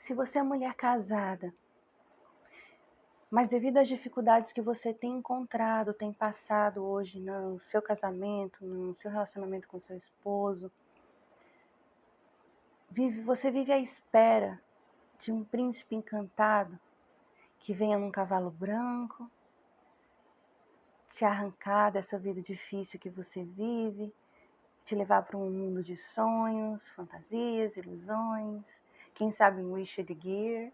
Se você é mulher casada, mas devido às dificuldades que você tem encontrado, tem passado hoje no seu casamento, no seu relacionamento com seu esposo, você vive à espera de um príncipe encantado que venha num cavalo branco, te arrancar dessa vida difícil que você vive, te levar para um mundo de sonhos, fantasias, ilusões, quem sabe um Richard Gere.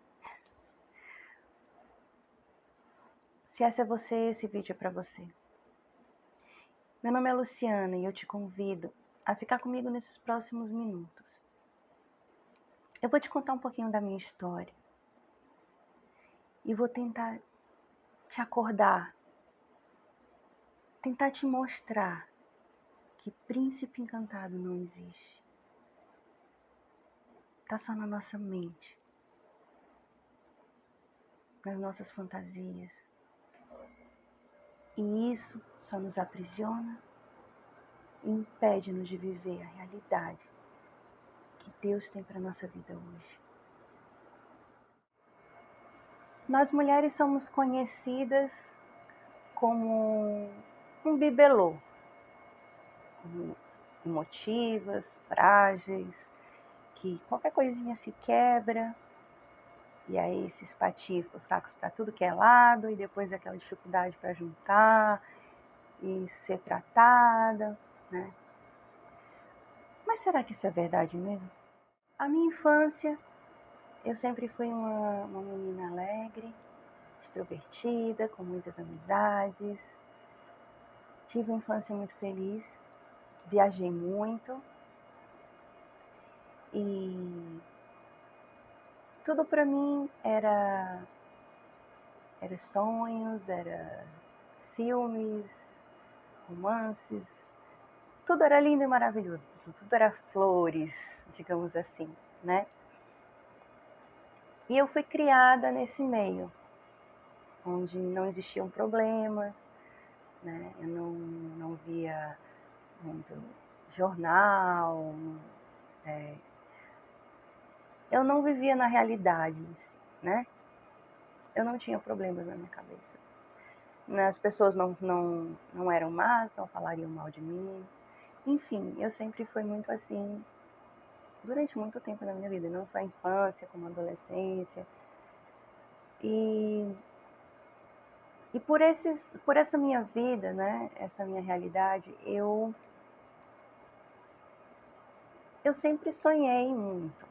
Se essa é você, esse vídeo é para você. Meu nome é Luciana e eu te convido a ficar comigo nesses próximos minutos. Eu vou te contar um pouquinho da minha história e vou tentar te acordar, tentar te mostrar que príncipe encantado não existe. Está só na nossa mente, nas nossas fantasias. E isso só nos aprisiona e impede-nos de viver a realidade que Deus tem para a nossa vida hoje. Nós mulheres somos conhecidas como um bibelô, como emotivas, frágeis, que qualquer coisinha se quebra, e aí se espatifa os cacos para tudo que é lado, e depois aquela dificuldade para juntar e ser tratada, né? Mas será que isso é verdade mesmo? A minha infância, eu sempre fui uma menina alegre, extrovertida, com muitas amizades. Tive uma infância muito feliz, viajei muito e tudo para mim era sonhos, era filmes, romances, tudo era lindo e maravilhoso, tudo era flores, digamos assim, né? E eu fui criada nesse meio, onde não existiam problemas, né? Eu não via muito jornal, eu não vivia na realidade em si, né? Eu não tinha problemas na minha cabeça. As pessoas não eram más, não falariam mal de mim. Enfim, eu sempre fui muito assim, durante muito tempo na minha vida, não só a infância, como a adolescência. E por essa minha vida, né, essa minha realidade, eu sempre sonhei muito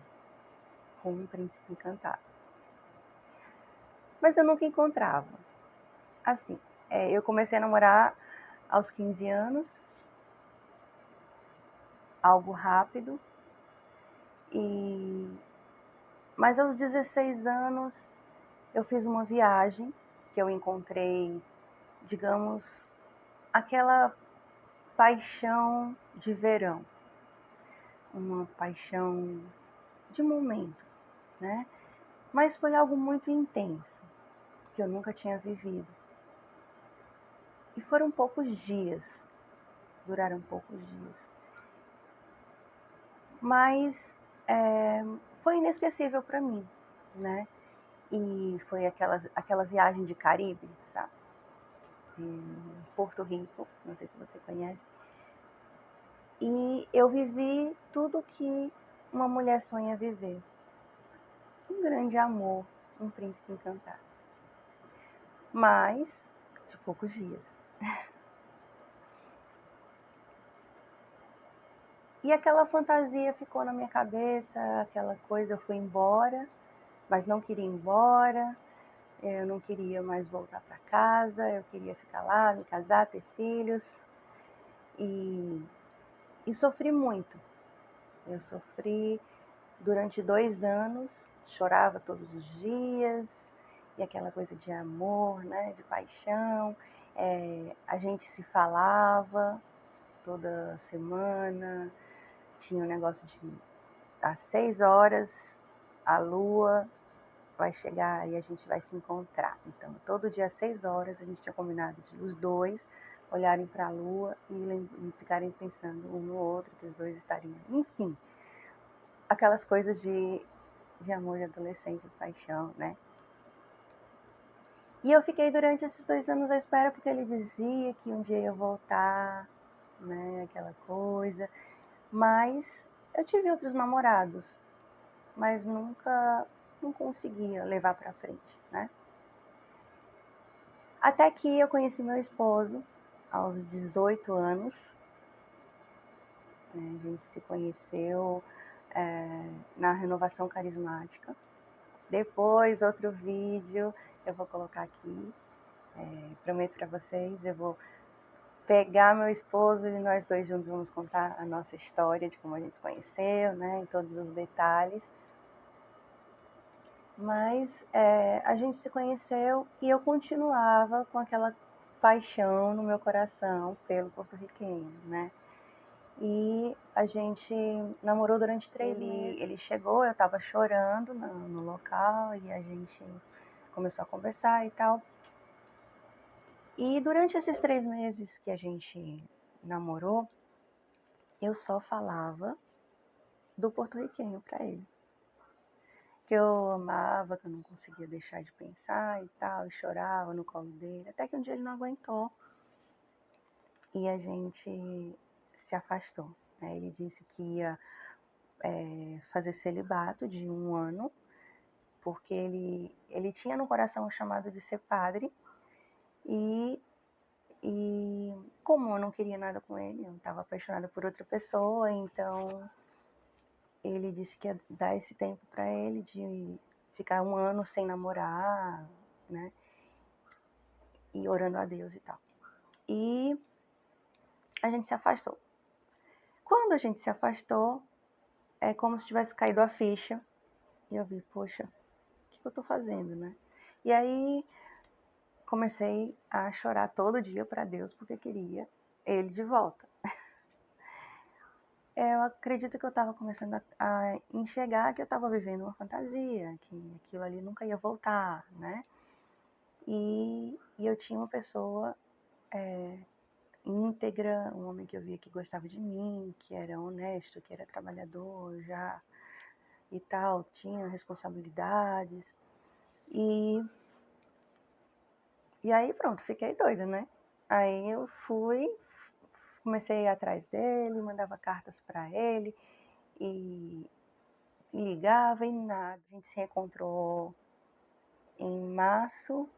com um príncipe encantado. Mas eu nunca encontrava. Assim, eu comecei a namorar aos 15 anos, algo rápido, mas aos 16 anos eu fiz uma viagem que eu encontrei, digamos, aquela paixão de verão, uma paixão de momento, né? Mas foi algo muito intenso, que eu nunca tinha vivido. E foram poucos dias, duraram poucos dias. Mas foi inesquecível para mim, né? E foi aquela viagem de Caribe, sabe? Em Porto Rico, não sei se você conhece. E eu vivi tudo que uma mulher sonha viver. Um grande amor, um príncipe encantado. Mas de poucos dias. E aquela fantasia ficou na minha cabeça, aquela coisa, eu fui embora, mas não queria ir embora, eu não queria mais voltar para casa, eu queria ficar lá, me casar, ter filhos. E sofri muito. Eu sofri durante 2 anos, chorava todos os dias, e aquela coisa de amor, né, de paixão. A gente se falava toda semana, tinha um negócio de às 6 horas a lua vai chegar e a gente vai se encontrar. Então, todo dia às 6 horas a gente tinha combinado de os dois olharem para a lua e ficarem pensando um no outro, que os dois estariam. Enfim, aquelas coisas de de amor de adolescente, de paixão, né? E eu fiquei durante esses 2 anos à espera, porque ele dizia que um dia ia voltar, né? Aquela coisa. Mas eu tive outros namorados, mas nunca não conseguia levar pra frente, né? Até que eu conheci meu esposo aos 18 anos. Né? A gente se conheceu na renovação carismática. Depois, outro vídeo eu vou colocar aqui. Prometo para vocês, eu vou pegar meu esposo e nós dois juntos vamos contar a nossa história de como a gente se conheceu, né? Em todos os detalhes. Mas a gente se conheceu e eu continuava com aquela paixão no meu coração pelo porto-riquenho, né? E a gente namorou durante 3 meses. Ele chegou, eu estava chorando no local e a gente começou a conversar e tal. E durante esses 3 meses que a gente namorou, eu só falava do porto-riquenho para ele. Que eu amava, que eu não conseguia deixar de pensar e tal, e chorava no colo dele. Até que um dia ele não aguentou e a gente se afastou. Né? Ele disse que ia fazer celibato de 1 ano, porque ele tinha no coração o chamado de ser padre, e como eu não queria nada com ele, eu estava apaixonada por outra pessoa, então ele disse que ia dar esse tempo para ele de ficar 1 ano sem namorar, né? E orando a Deus e tal. E a gente se afastou. Quando a gente se afastou, é como se tivesse caído a ficha. E eu vi, poxa, o que eu tô fazendo, né? E aí comecei a chorar todo dia para Deus porque queria ele de volta. Eu acredito que eu estava começando a enxergar que eu estava vivendo uma fantasia, que aquilo ali nunca ia voltar, né? E eu tinha uma pessoa íntegra, um homem que eu via que gostava de mim, que era honesto, que era trabalhador já e tal, tinha responsabilidades. E aí pronto, fiquei doida, né? Aí eu comecei a ir atrás dele, mandava cartas para ele e ligava e nada. A gente se encontrou em março,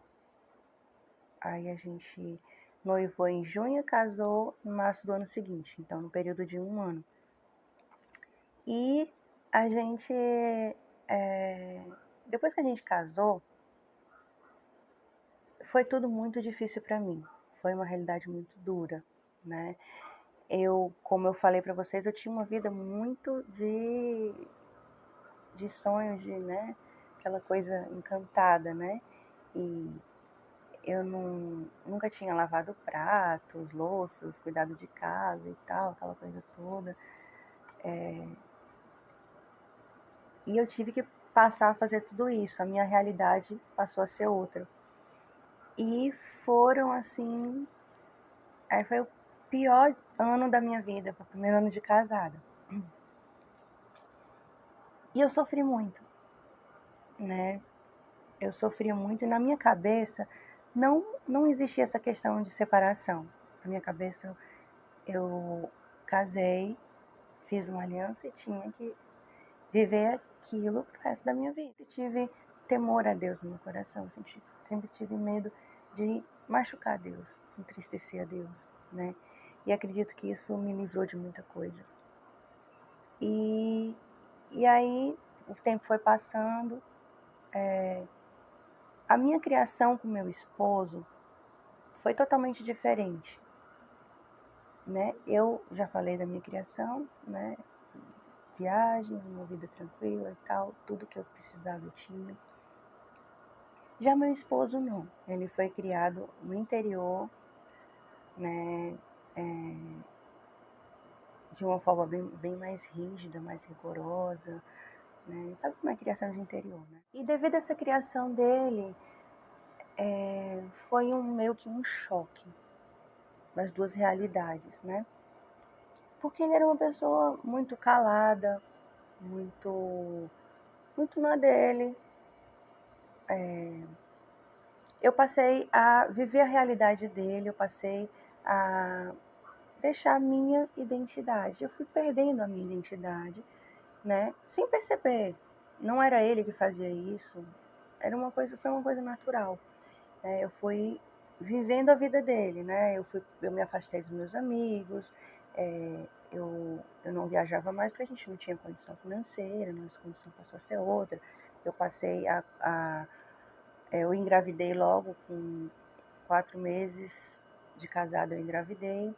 aí a gente noivou em junho e casou em março do ano seguinte, então no período de 1 ano. E a gente, depois que a gente casou, foi tudo muito difícil para mim. Foi uma realidade muito dura, né? Como eu falei para vocês, eu tinha uma vida muito de sonhos, né? Aquela coisa encantada, né? E eu nunca tinha lavado pratos, louças, cuidado de casa e tal, aquela coisa toda. E eu tive que passar a fazer tudo isso. A minha realidade passou a ser outra. E foram assim. Aí foi o pior ano da minha vida, foi o primeiro ano de casada. E eu sofri muito, né? Eu sofria muito e na minha cabeça não existia essa questão de separação. Na minha cabeça eu casei, fiz uma aliança e tinha que viver aquilo pro resto da minha vida. Eu tive temor a Deus no meu coração, sempre tive medo de machucar Deus, de entristecer a Deus, né? E acredito que isso me livrou de muita coisa. E aí o tempo foi passando, a minha criação com meu esposo foi totalmente diferente, né? Eu já falei da minha criação, né? Viagens, uma vida tranquila e tal, tudo que eu precisava eu tinha. Já meu esposo não, ele foi criado no interior, né? De uma forma bem mais rígida, mais rigorosa, né? Sabe como é a criação de interior, né? E devido a essa criação dele, foi meio que um choque das duas realidades, né? Porque ele era uma pessoa muito calada, muito muito na dele. Eu passei a viver a realidade dele, eu passei a deixar a minha identidade. Eu fui perdendo a minha identidade, né? Sem perceber. Não era ele que fazia isso. Foi uma coisa natural. Eu fui vivendo a vida dele, né? Eu me afastei dos meus amigos, eu não viajava mais porque a gente não tinha condição financeira, nossa condição passou a ser outra. Eu passei eu engravidei logo com 4 meses de casada, eu engravidei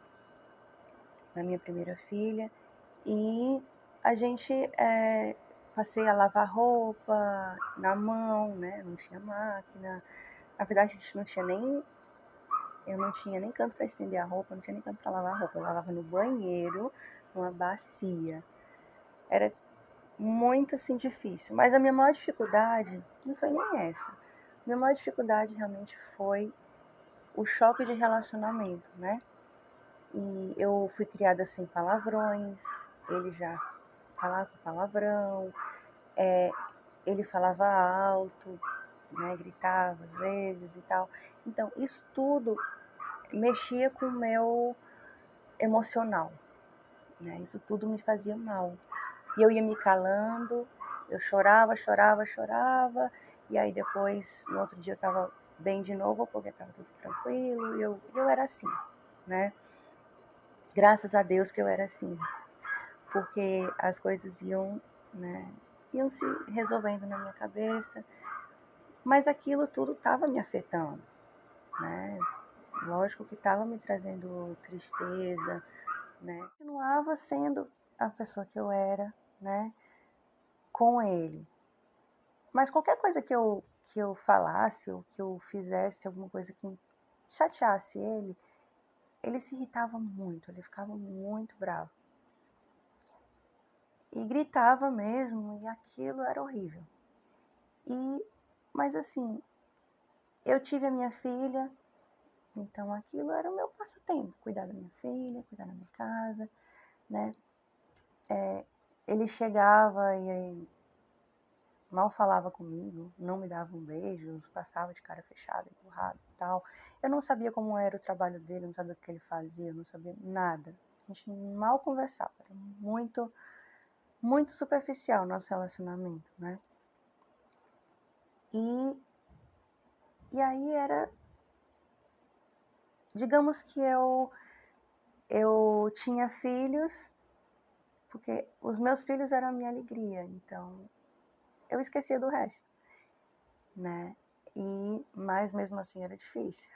da minha primeira filha e a gente passei a lavar roupa na mão, né? Não tinha máquina. Na verdade, a gente não tinha nem eu não tinha nem canto para estender a roupa, não tinha nem canto para lavar a roupa. Eu lavava no banheiro, numa bacia. Era muito assim difícil. Mas a minha maior dificuldade não foi nem essa. A minha maior dificuldade realmente foi o choque de relacionamento, né? E eu fui criada sem palavrões, ele já falava palavrão, ele falava alto, né? Gritava às vezes e tal. Então, isso tudo mexia com o meu emocional, né? Isso tudo me fazia mal. E eu ia me calando, eu chorava, chorava, chorava, e aí depois, no outro dia eu estava bem de novo, porque estava tudo tranquilo, e eu era assim, né? Graças a Deus que eu era assim, porque as coisas iam, né, iam se resolvendo na minha cabeça, mas aquilo tudo estava me afetando, né? Lógico que estava me trazendo tristeza, né? Eu continuava sendo a pessoa que eu era, né? Com ele. Mas qualquer coisa que eu falasse ou que eu fizesse, alguma coisa que chateasse ele se irritava muito, ele ficava muito bravo. E gritava mesmo, e aquilo era horrível. Mas assim, eu tive a minha filha, então aquilo era o meu passatempo, cuidar da minha filha, cuidar da minha casa, né? Ele chegava e aí mal falava comigo, não me dava um beijo, passava de cara fechada, empurrado e tal. Eu não sabia como era o trabalho dele, não sabia o que ele fazia, não sabia nada. A gente mal conversava, era muito, muito superficial o nosso relacionamento, né? E, e aí era, digamos que eu tinha filhos, porque os meus filhos eram a minha alegria, então eu esquecia do resto, né? Mas mesmo assim era difícil.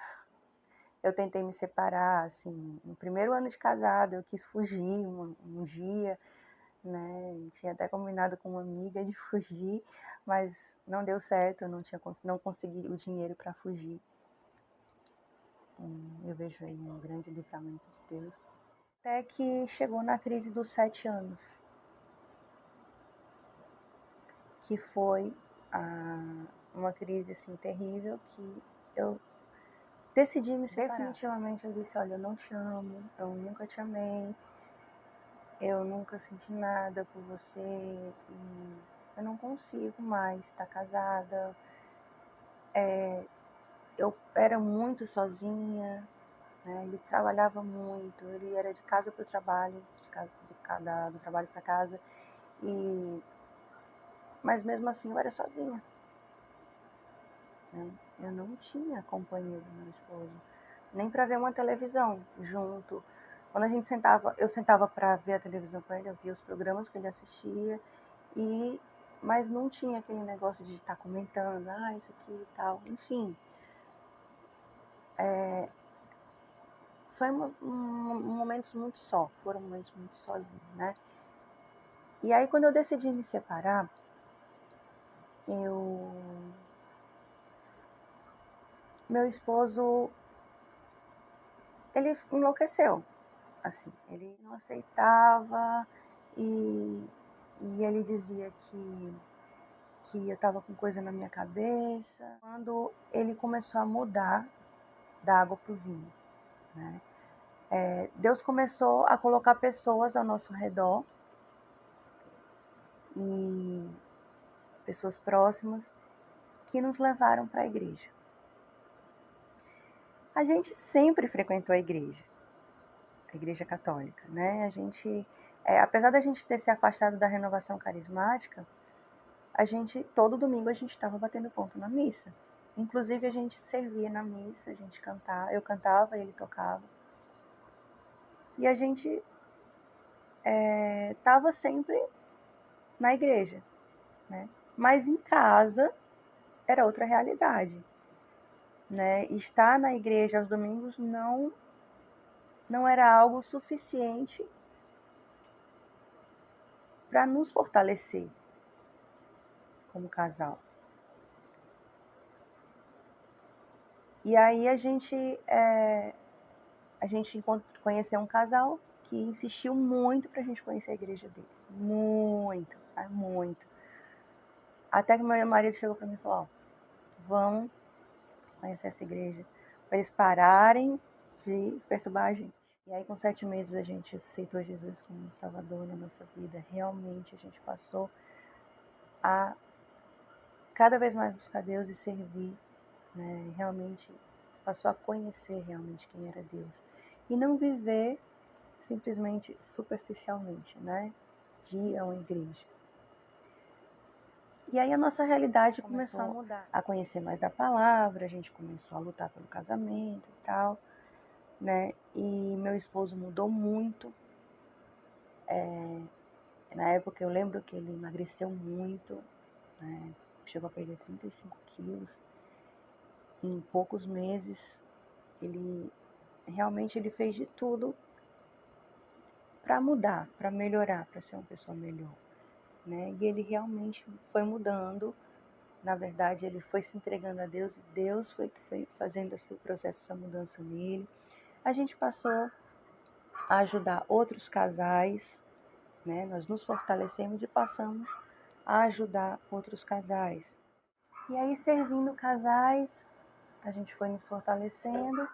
Eu tentei me separar, assim, no primeiro ano de casado, eu quis fugir um dia, né? Tinha até combinado com uma amiga de fugir, mas não deu certo, eu não consegui o dinheiro para fugir. Eu vejo aí um grande livramento de Deus. Até que chegou na crise dos 7 anos, que foi uma crise assim terrível que eu decidi me separar. Definitivamente eu disse, olha, eu não te amo, eu nunca te amei, eu nunca senti nada por você e eu não consigo mais estar casada. Eu era muito sozinha, né? Ele trabalhava muito, ele era de casa para o trabalho, do trabalho para casa, mas mesmo assim eu era sozinha. Né? Eu não tinha companhia do meu esposo, nem para ver uma televisão junto. Quando eu sentava para ver a televisão com ele, eu via os programas que ele assistia, mas não tinha aquele negócio de estar comentando, isso aqui e tal, enfim. Foram momentos muito sozinhos, né? E aí quando eu decidi me separar, meu esposo, ele enlouqueceu, assim, ele não aceitava e ele dizia que eu estava com coisa na minha cabeça. Quando ele começou a mudar da água para o vinho, né? Deus começou a colocar pessoas ao nosso redor pessoas próximas, que nos levaram para a igreja. A gente sempre frequentou a igreja católica, né? A gente, apesar da gente ter se afastado da renovação carismática, todo domingo a gente estava batendo ponto na missa. Inclusive a gente servia na missa, a gente cantava, eu cantava, ele tocava. E a gente estava sempre na igreja, né? Mas em casa era outra realidade, né? Estar na igreja aos domingos não era algo suficiente para nos fortalecer como casal. E aí a gente conheceu um casal que insistiu muito para a gente conhecer a igreja deles. Muito, mas muito. Até que meu marido chegou para mim e falou, vamos conhecer essa igreja, para eles pararem de perturbar a gente. E aí com 7 meses a gente aceitou Jesus como Salvador na nossa vida. Realmente a gente passou a cada vez mais buscar Deus e servir, né? Realmente passou a conhecer realmente quem era Deus. E não viver simplesmente superficialmente, né? De ir a uma igreja. E aí a nossa realidade começou a mudar. A conhecer mais da palavra, a gente começou a lutar pelo casamento e tal, né? E meu esposo mudou muito. Na época eu lembro que ele emagreceu muito, né? Chegou a perder 35 quilos. Em poucos meses, ele fez de tudo para mudar, para melhorar, para ser uma pessoa melhor, né? E ele realmente foi mudando. Na verdade, ele foi se entregando a Deus e Deus foi fazendo esse processo, essa mudança nele. A gente passou a ajudar outros casais, né? Nós nos fortalecemos e passamos a ajudar outros casais. E aí, servindo casais, a gente foi nos fortalecendo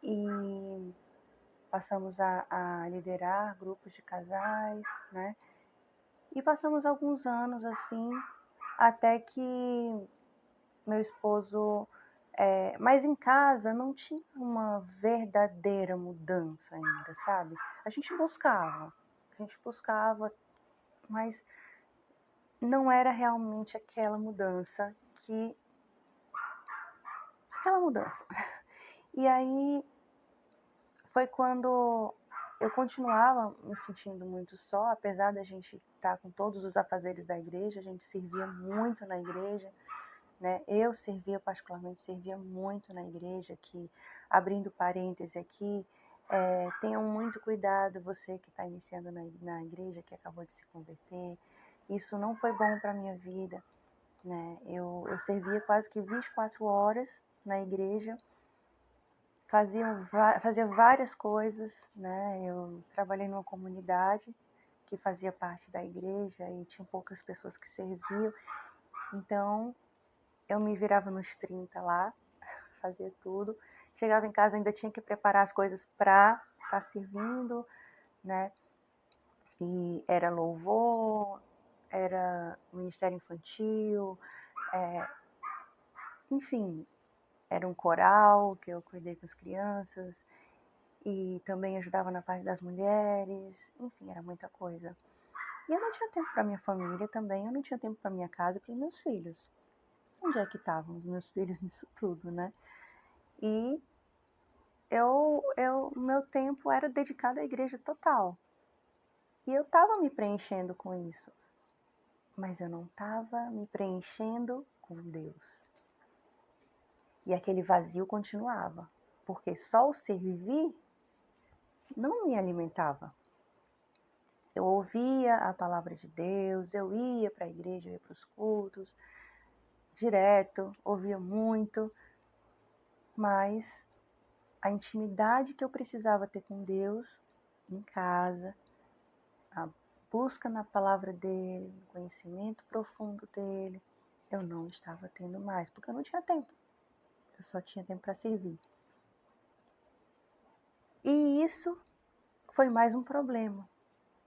e passamos a liderar grupos de casais, né? E passamos alguns anos assim, até que meu esposo... mas em casa não tinha uma verdadeira mudança ainda, sabe? A gente buscava, mas não era realmente aquela mudança aquela mudança. E aí foi quando eu continuava me sentindo muito só, apesar da gente estar com todos os afazeres da igreja, a gente servia muito na igreja, né? Eu particularmente servia muito na igreja, que, abrindo parêntese aqui, tenham muito cuidado, você que está iniciando na igreja, que acabou de se converter, isso não foi bom para a minha vida, né? Eu servia quase que 24 horas na igreja, fazia várias coisas, né? Eu trabalhei numa comunidade que fazia parte da igreja e tinha poucas pessoas que serviam, então eu me virava nos 30 lá, fazia tudo. Chegava em casa, ainda tinha que preparar as coisas para estar servindo, né? E era louvor, era ministério infantil, enfim, era um coral que eu cuidei com as crianças e também ajudava na parte das mulheres, enfim, era muita coisa. E eu não tinha tempo para minha família também, eu não tinha tempo para minha casa e para os meus filhos. Onde é que estavam os meus filhos nisso tudo, né? E meu tempo era dedicado à igreja total. E eu estava me preenchendo com isso, mas eu não estava me preenchendo com Deus. E aquele vazio continuava, porque só o servir não me alimentava. Eu ouvia a palavra de Deus, eu ia para a igreja, eu ia para os cultos, direto, ouvia muito, mas a intimidade que eu precisava ter com Deus em casa, a busca na palavra dele, o conhecimento profundo dele, eu não estava tendo mais, porque eu não tinha tempo. Eu só tinha tempo para servir. E isso foi mais um problema.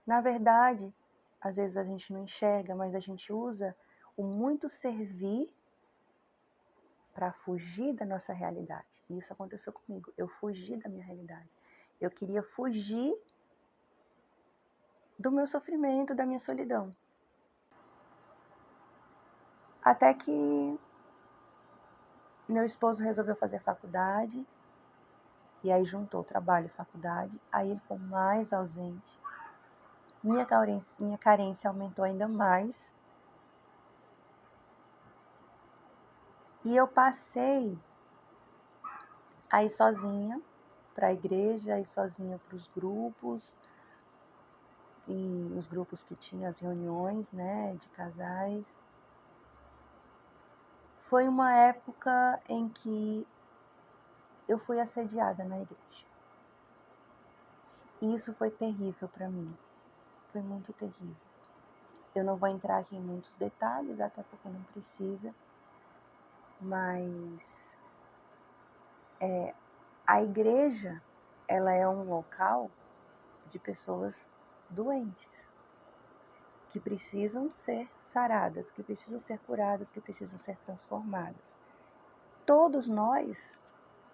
Na verdade, às vezes a gente não enxerga, mas a gente usa o muito servir para fugir da nossa realidade. E isso aconteceu comigo. Eu fugi da minha realidade. Eu queria fugir do meu sofrimento, da minha solidão. Até que meu esposo resolveu fazer faculdade. E aí juntou trabalho e faculdade. Aí ele ficou mais ausente. Minha carência aumentou ainda mais. E eu passei a ir sozinha para a igreja, a ir sozinha para os grupos. E os grupos que tinham as reuniões, né, de casais. Foi uma época em que eu fui assediada na igreja. E isso foi terrível para mim. Foi muito terrível. Eu não vou entrar aqui em muitos detalhes, até porque não precisa. Mas a igreja, ela é um local de pessoas doentes, que precisam ser saradas, que precisam ser curadas, que precisam ser transformadas. Todos nós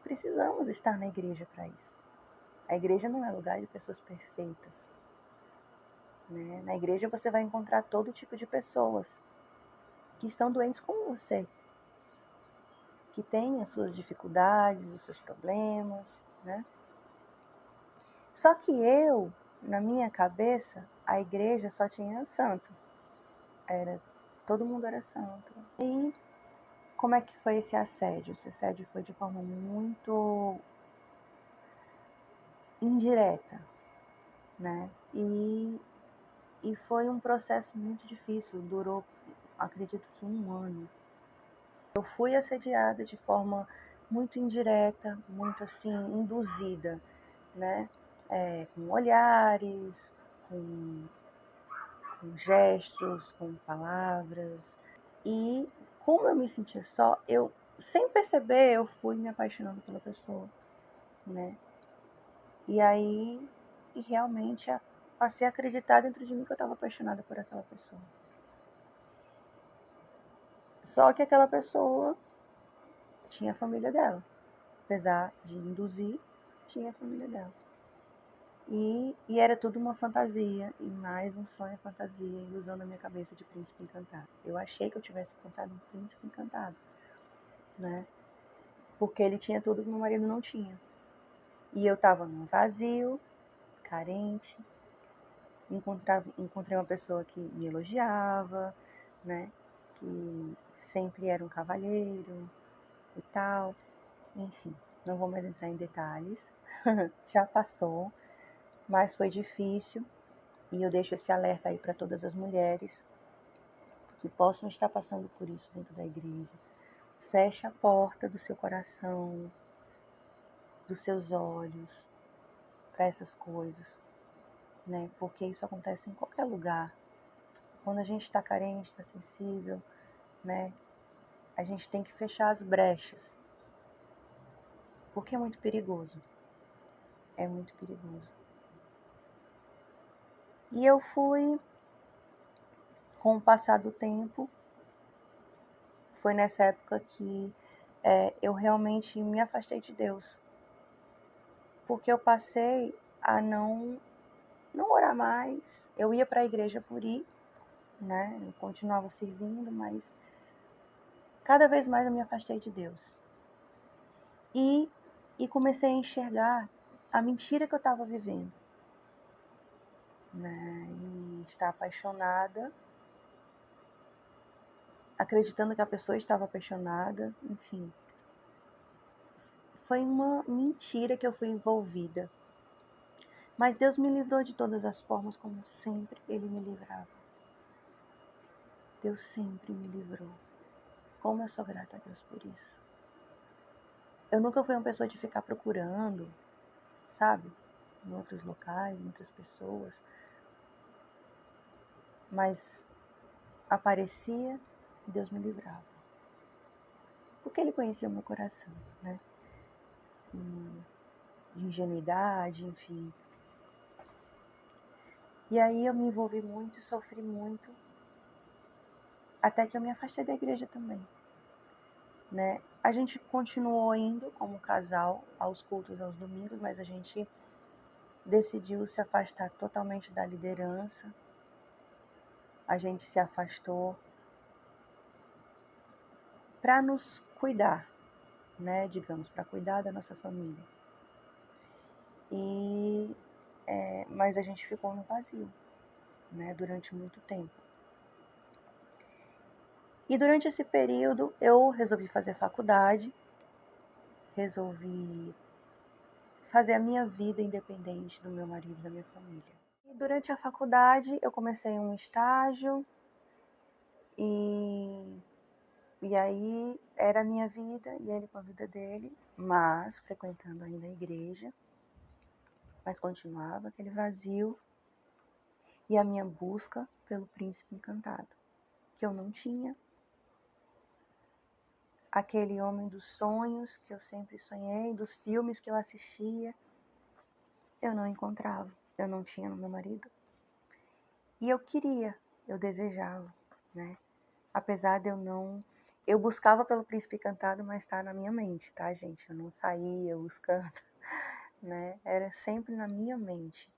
precisamos estar na igreja para isso. A igreja não é lugar de pessoas perfeitas, né? Na igreja você vai encontrar todo tipo de pessoas que estão doentes como você, que têm as suas dificuldades, os seus problemas, né? Só que na minha cabeça, a igreja só tinha santo. Todo mundo era santo. E como é que foi esse assédio? Esse assédio foi de forma muito indireta, né? E foi um processo muito difícil, durou, acredito que 1 ano. Eu fui assediada de forma muito indireta, muito assim, induzida, né? Com olhares, com gestos, com palavras. E como eu me sentia só, eu, sem perceber, eu fui me apaixonando pela pessoa, né? E aí, realmente, passei a acreditar dentro de mim que eu estava apaixonada por aquela pessoa. Só que aquela pessoa tinha a família dela. Apesar de induzir, tinha a família dela. E era tudo uma fantasia, e mais um sonho, fantasia, ilusão na minha cabeça de príncipe encantado. Eu achei que eu tivesse encontrado um príncipe encantado, né? Porque ele tinha tudo que meu marido não tinha. E eu estava num vazio, carente. Encontrei uma pessoa que me elogiava, né? Que sempre era um cavalheiro e tal. Enfim, não vou mais entrar em detalhes. Já passou, mas foi difícil. E eu deixo esse alerta aí para todas as mulheres que possam estar passando por isso dentro da igreja. Feche a porta do seu coração, dos seus olhos para essas coisas, né? Porque isso acontece em qualquer lugar. Quando a gente está carente, está sensível, né? A gente tem que fechar as brechas, porque é muito perigoso. É muito perigoso. E eu fui, com o passar do tempo, foi nessa época que eu realmente me afastei de Deus. Porque eu passei a não orar mais. Eu ia para a igreja por ir, né? Eu continuava servindo, mas cada vez mais eu me afastei de Deus. E comecei a enxergar a mentira que eu estava vivendo, né? E estar apaixonada, acreditando que a pessoa estava apaixonada, enfim. Foi uma mentira que eu fui envolvida. Mas Deus me livrou de todas as formas, como sempre Ele me livrava. Deus sempre me livrou. Como eu sou grata a Deus por isso. Eu nunca fui uma pessoa de ficar procurando, sabe? Em outros locais, em outras pessoas. Mas aparecia e Deus me livrava. Porque Ele conhecia o meu coração, né? De ingenuidade, enfim. E aí eu me envolvi muito, sofri muito. até que eu me afastei da igreja também, né? A gente continuou indo como casal aos cultos aos domingos, mas a gente decidiu se afastar totalmente da liderança. A gente se afastou para nos cuidar, né? Digamos, para cuidar da nossa família. Mas a gente ficou no vazio, né? Durante muito tempo. E durante esse período eu resolvi fazer faculdade, resolvi fazer a minha vida independente do meu marido e da minha família. E durante a faculdade eu comecei um estágio e aí era a minha vida e ele com a vida dele, mas frequentando ainda a igreja, mas continuava aquele vazio e a minha busca pelo príncipe encantado, que eu não tinha. Aquele homem dos sonhos que eu sempre sonhei, dos filmes que eu assistia, eu não encontrava, eu não tinha no meu marido. E eu queria, eu desejava, né? Apesar de eu não... Eu buscava pelo príncipe encantado, mas tá na minha mente, tá, gente? Eu não saía buscando, né? Era sempre na minha mente.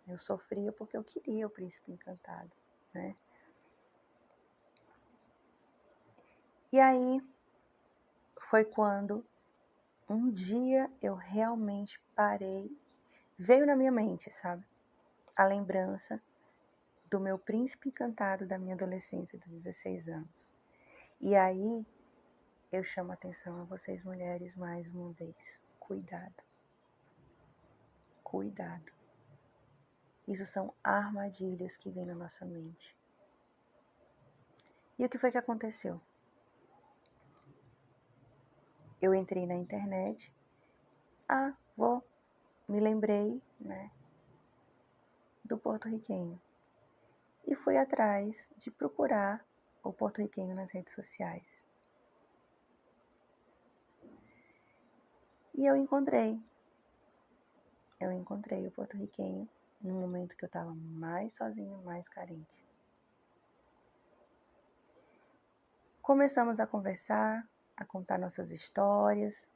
Eu sofria porque eu queria o príncipe encantado, né? E aí foi quando um dia eu realmente parei, veio na minha mente, sabe? A lembrança do meu príncipe encantado da minha adolescência, dos 16 anos. E aí eu chamo a atenção a vocês, mulheres, mais uma vez. Cuidado. Cuidado. Isso são armadilhas que vêm na nossa mente. E o que foi que aconteceu? Eu entrei na internet. Me lembrei, né, do porto-riquenho. E fui atrás de procurar o porto-riquenho nas redes sociais. E eu encontrei o porto-riquenho no momento que eu estava mais sozinha, mais carente. Começamos a conversar, a contar nossas histórias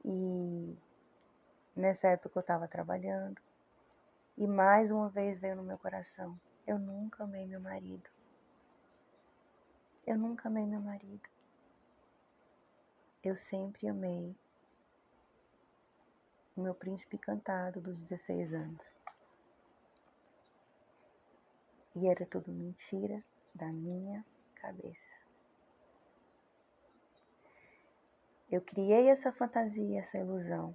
e nessa época eu estava trabalhando e mais uma vez veio no meu coração, eu nunca amei meu marido. Eu nunca amei meu marido. Eu sempre amei o meu príncipe encantado dos 16 anos. E era tudo mentira da minha cabeça. Eu criei essa fantasia, essa ilusão.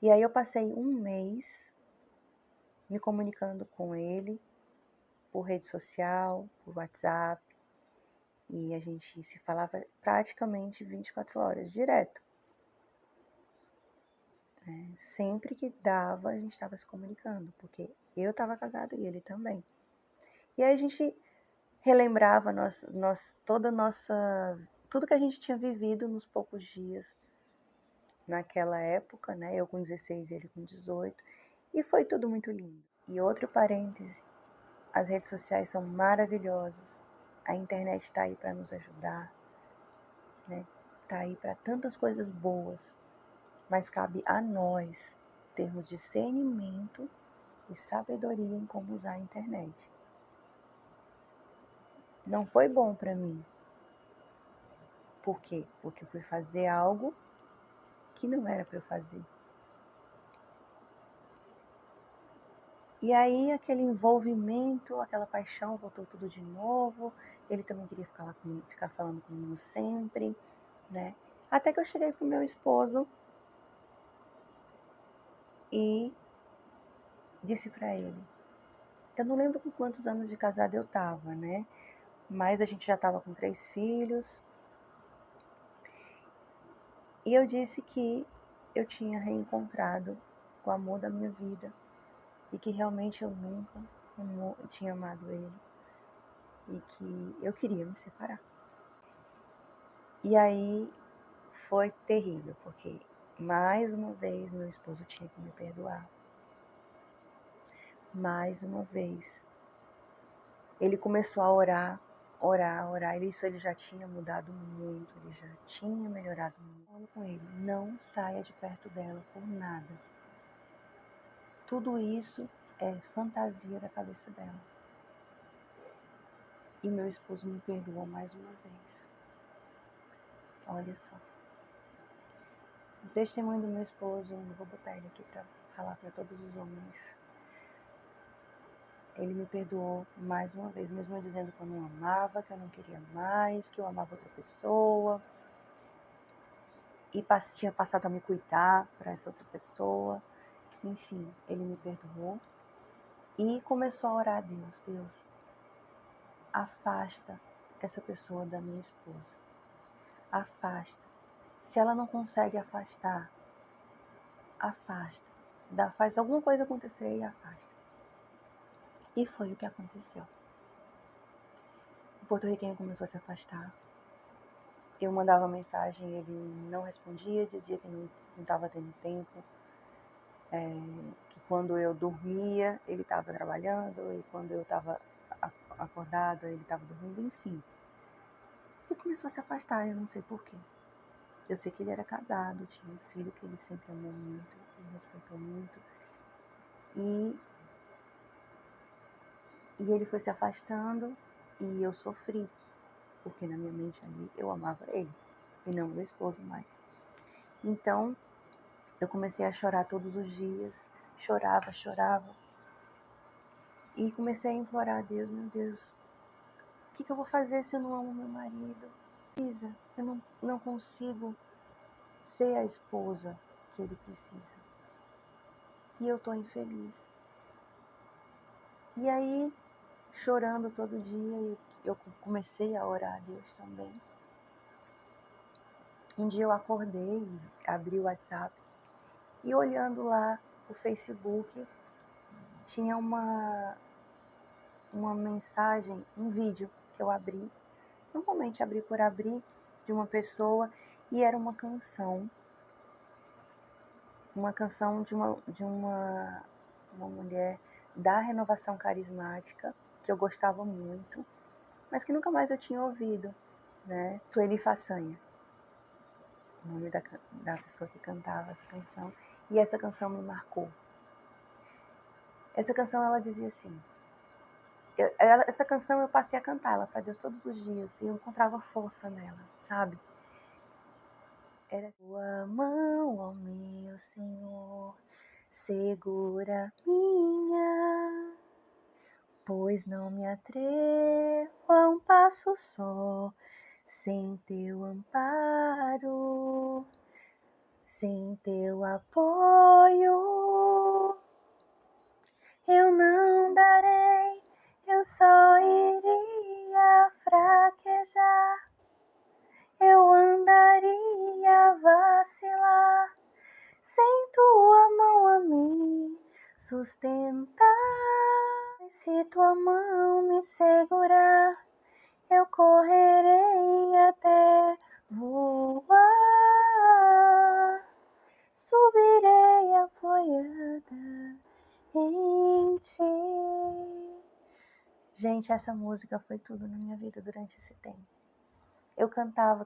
E aí eu passei um mês me comunicando com ele por rede social, por WhatsApp. E a gente se falava praticamente 24 horas, direto. Sempre que dava, a gente estava se comunicando, porque eu estava casada e ele também. E aí a gente relembrava tudo que a gente tinha vivido nos poucos dias naquela época, né? Eu com 16 e ele com 18. E foi tudo muito lindo. E outro parêntese, as redes sociais são maravilhosas. A internet está aí para nos ajudar, né? Está aí para tantas coisas boas. Mas cabe a nós termos discernimento e sabedoria em como usar a internet. Não foi bom para mim. Por quê? Porque eu fui fazer algo que não era para eu fazer. E aí aquele envolvimento, aquela paixão voltou tudo de novo. Ele também queria ficar falando comigo sempre, né? Até que eu cheguei pro meu esposo e disse para ele. Eu não lembro com quantos anos de casada eu tava, né? Mas a gente já tava com 3 filhos. E eu disse que eu tinha reencontrado o amor da minha vida e que realmente eu nunca tinha amado ele e que eu queria me separar. E aí foi terrível, porque mais uma vez meu esposo tinha que me perdoar. Mais uma vez. Ele começou a orar orar, orar. Isso ele já tinha mudado muito, ele já tinha melhorado muito. Falo com ele, não saia de perto dela por nada. Tudo isso é fantasia da cabeça dela. E meu esposo me perdoou mais uma vez. Olha só. O testemunho do meu esposo, eu vou botar ele aqui para falar para todos os homens. Ele me perdoou mais uma vez, mesmo eu dizendo que eu não amava, que eu não queria mais, que eu amava outra pessoa. E tinha passado a me cuidar para essa outra pessoa. Enfim, ele me perdoou. E começou a orar a Deus. Deus, afasta essa pessoa da minha esposa. Afasta. Se ela não consegue afastar, afasta. Faz alguma coisa acontecer e afasta. E foi o que aconteceu. O porto-riquenho começou a se afastar. Eu mandava mensagem, ele não respondia, dizia que não estava tendo tempo. Que quando eu dormia, ele estava trabalhando, e quando eu estava acordada, ele estava dormindo, enfim. E começou a se afastar, eu não sei porquê. Eu sei que ele era casado, tinha um filho que ele sempre amou muito, e respeitou muito. E ele foi se afastando e eu sofri, porque na minha mente ali eu amava ele, e não meu esposo mais. Então, eu comecei a chorar todos os dias, chorava. E comecei a implorar a Deus, meu Deus, o que eu vou fazer se eu não amo meu marido? Eu não consigo ser a esposa que ele precisa. E eu tô infeliz. E aí, chorando todo dia, eu comecei a orar a Deus também. Um dia eu acordei, abri o WhatsApp e olhando lá o Facebook, tinha uma mensagem, um vídeo que eu abri. Normalmente abri por abrir, de uma pessoa, e era uma canção de uma mulher da Renovação Carismática, que eu gostava muito, mas que nunca mais eu tinha ouvido, né? Sueli Façanha, o nome da pessoa que cantava essa canção, e essa canção me marcou. Essa canção, ela dizia assim, essa canção eu passei a cantá-la para Deus todos os dias, e eu encontrava força nela, sabe? Era tua mão, ó meu Senhor, segura minha, pois não me atrevo a um passo só, sem teu amparo, sem teu apoio. Eu não darei, eu só iria fraquejar, eu andaria a vacilar, sem tua mão a me sustentar. Se tua mão me segurar, eu correrei até voar, subirei apoiada em ti. Gente, essa música foi tudo na minha vida durante esse tempo. Eu cantava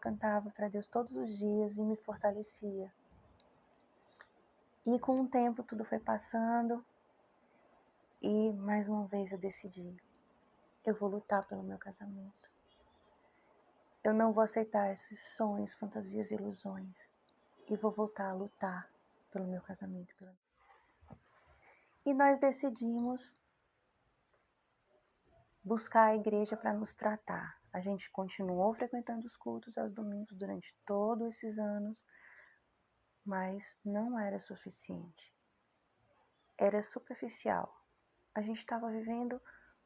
para Deus todos os dias e me fortalecia. E com o tempo tudo foi passando e mais uma vez eu decidi, eu vou lutar pelo meu casamento. Eu não vou aceitar esses sonhos, fantasias, ilusões. E vou voltar a lutar pelo meu casamento. E nós decidimos buscar a igreja para nos tratar. A gente continuou frequentando os cultos aos domingos durante todos esses anos, mas não era suficiente. Era superficial. A gente estava vivendo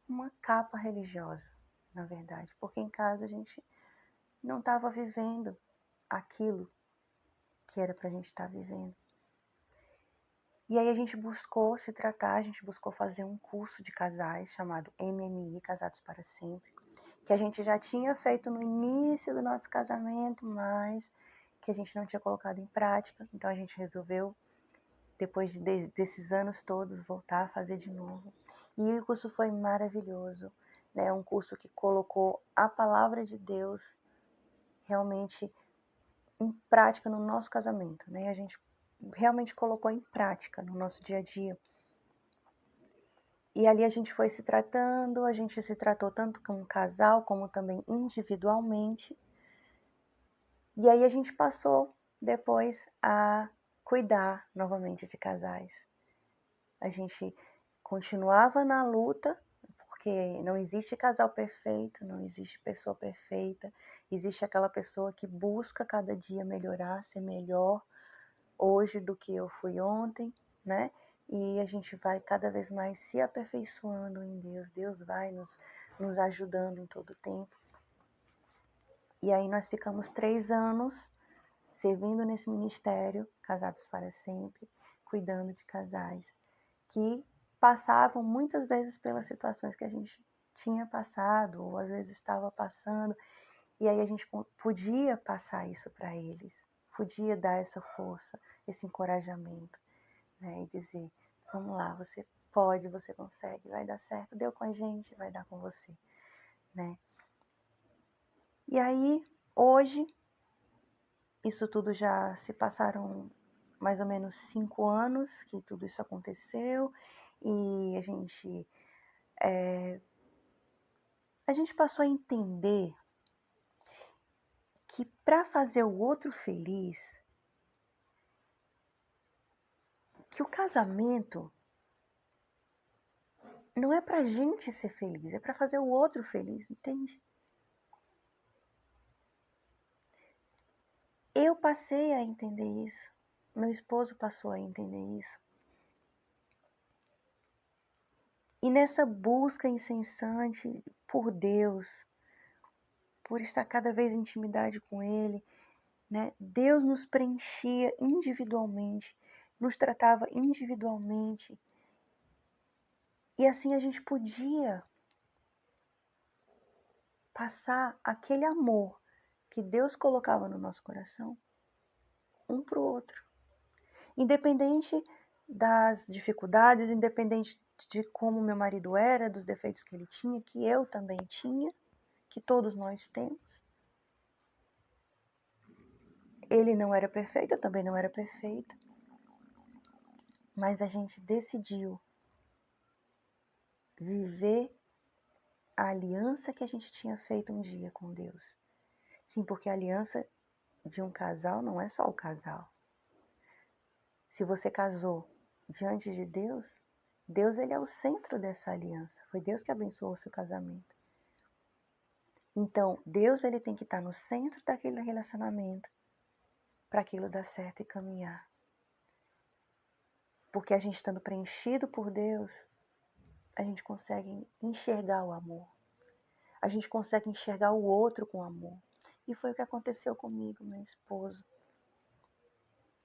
uma capa religiosa, na verdade, porque em casa a gente não estava vivendo aquilo que era para a gente estar vivendo. E aí a gente buscou se tratar, a gente buscou fazer um curso de casais chamado MMI, Casados para Sempre, que a gente já tinha feito no início do nosso casamento, mas que a gente não tinha colocado em prática. Então a gente resolveu, depois desses anos todos, voltar a fazer de novo. E o curso foi maravilhoso. né? É um curso que colocou a palavra de Deus realmente em prática no nosso casamento, né? A gente realmente colocou em prática no nosso dia a dia. E ali a gente foi se tratando, a gente se tratou tanto como casal, como também individualmente. E aí a gente passou depois a cuidar novamente de casais. A gente continuava na luta, porque não existe casal perfeito, não existe pessoa perfeita, existe aquela pessoa que busca cada dia melhorar, ser melhor hoje do que eu fui ontem, né? E a gente vai cada vez mais se aperfeiçoando em Deus, Deus vai nos ajudando em todo o tempo. E aí nós ficamos 3 anos servindo nesse ministério, Casados para Sempre, cuidando de casais que passavam muitas vezes pelas situações que a gente tinha passado, ou às vezes estava passando, e aí a gente podia passar isso para eles, podia dar essa força, esse encorajamento, né, e dizer, vamos lá, você pode, você consegue, vai dar certo, deu com a gente, vai dar com você, né. E aí, hoje, isso tudo já se passaram mais ou menos 5 anos que tudo isso aconteceu, e a gente passou a entender que para fazer o outro feliz, que o casamento não é pra gente ser feliz, é para fazer o outro feliz, entende? Eu passei a entender isso, meu esposo passou a entender isso. E nessa busca incessante por Deus, por estar cada vez em intimidade com Ele, né? Deus nos preenchia individualmente, nos tratava individualmente. E assim a gente podia passar aquele amor que Deus colocava no nosso coração, um para o outro. Independente das dificuldades, independente de como meu marido era, dos defeitos que ele tinha, que eu também tinha, que todos nós temos. Ele não era perfeito, eu também não era perfeita. Mas a gente decidiu viver a aliança que a gente tinha feito um dia com Deus. Sim, porque a aliança de um casal não é só o casal. Se você casou diante de Deus, Deus ele é o centro dessa aliança. Foi Deus que abençoou o seu casamento. Então, Deus ele tem que estar no centro daquele relacionamento para aquilo dar certo e caminhar. Porque a gente estando preenchido por Deus, a gente consegue enxergar o amor. A gente consegue enxergar o outro com amor. E foi o que aconteceu comigo, meu esposo.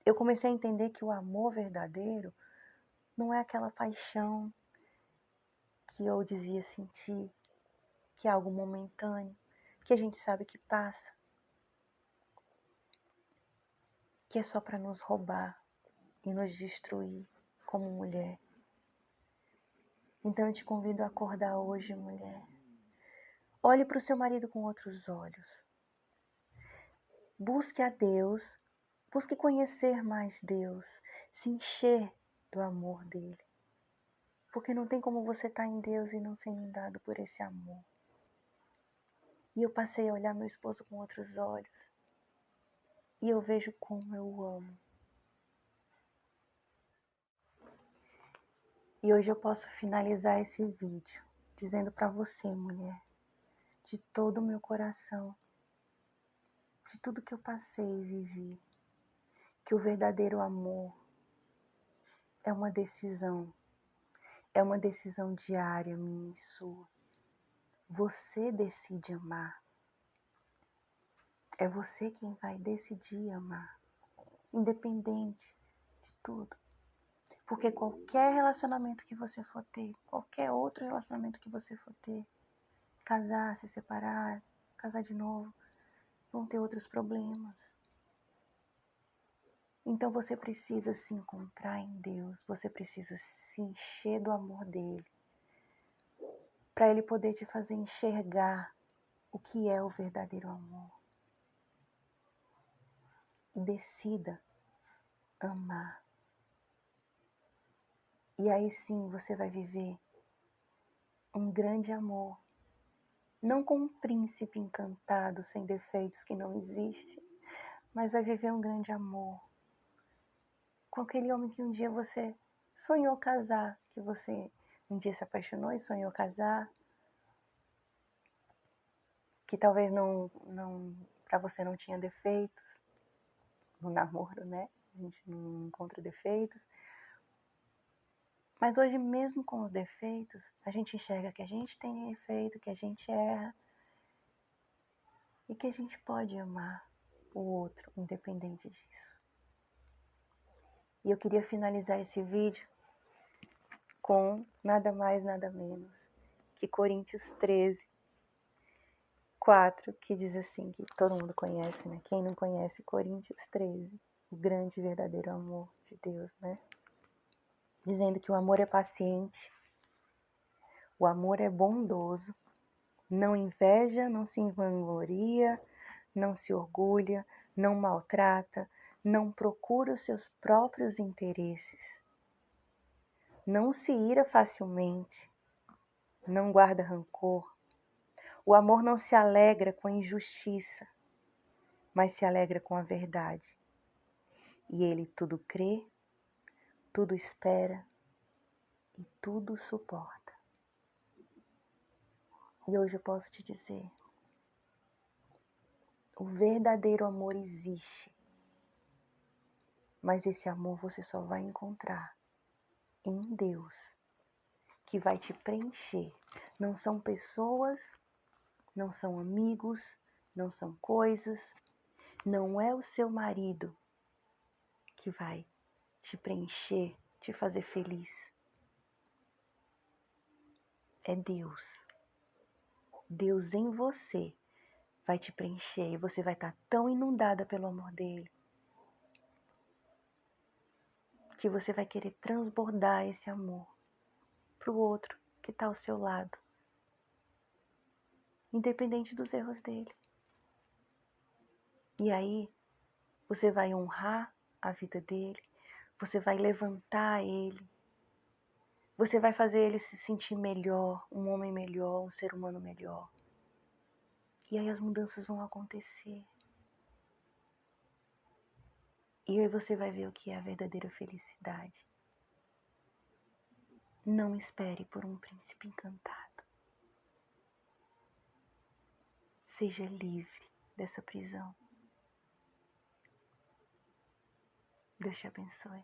Eu comecei a entender que o amor verdadeiro não é aquela paixão que eu dizia sentir, que é algo momentâneo, que a gente sabe que passa, que é só para nos roubar e nos destruir como mulher. Então eu te convido a acordar hoje, mulher. Olhe para o seu marido com outros olhos. Busque a Deus, busque conhecer mais Deus, se encher do amor dele. Porque não tem como você estar em Deus e não ser inundado por esse amor. E eu passei a olhar meu esposo com outros olhos. E eu vejo como eu o amo. E hoje eu posso finalizar esse vídeo dizendo para você, mulher, de todo o meu coração, de tudo que eu passei e vivi, que o verdadeiro amor é uma decisão diária minha e sua. Você decide amar. É você quem vai decidir amar, independente de tudo. Porque qualquer relacionamento que você for ter, qualquer outro relacionamento que você for ter, casar, se separar, casar de novo, vão ter outros problemas. Então você precisa se encontrar em Deus, você precisa se encher do amor dele. para Ele poder te fazer enxergar o que é o verdadeiro amor. E decida amar. E aí sim você vai viver um grande amor. Não com um príncipe encantado, sem defeitos, que não existe, mas vai viver um grande amor. Com aquele homem que um dia você sonhou casar, que você um dia se apaixonou e sonhou casar, que talvez não para você não tinha defeitos no namoro, né? A gente não encontra defeitos. Mas hoje, mesmo com os defeitos, a gente enxerga que a gente tem defeito, que a gente erra e que a gente pode amar o outro, independente disso. E eu queria finalizar esse vídeo com nada mais, nada menos que Coríntios 13, 4, que diz assim, que todo mundo conhece, né? Quem não conhece Coríntios 13, o grande e verdadeiro amor de Deus, né? Dizendo que o amor é paciente, o amor é bondoso, não inveja, não se vangloria, não se orgulha, não maltrata, não procura os seus próprios interesses, não se ira facilmente, não guarda rancor. O amor não se alegra com a injustiça, mas se alegra com a verdade. E ele tudo crê, tudo espera e tudo suporta. E hoje eu posso te dizer, o verdadeiro amor existe, mas esse amor você só vai encontrar em Deus, que vai te preencher. Não são pessoas, não são amigos, não são coisas, não é o seu marido que vai te preencher, te fazer feliz. É Deus. Deus em você vai te preencher e você vai estar tão inundada pelo amor dele que você vai querer transbordar esse amor para o outro que está ao seu lado, independente dos erros dele. E aí você vai honrar a vida dele, você vai levantar ele, você vai fazer ele se sentir melhor, um homem melhor, um ser humano melhor. E aí as mudanças vão acontecer. E aí você vai ver o que é a verdadeira felicidade. Não espere por um príncipe encantado. Seja livre dessa prisão. Deus te abençoe.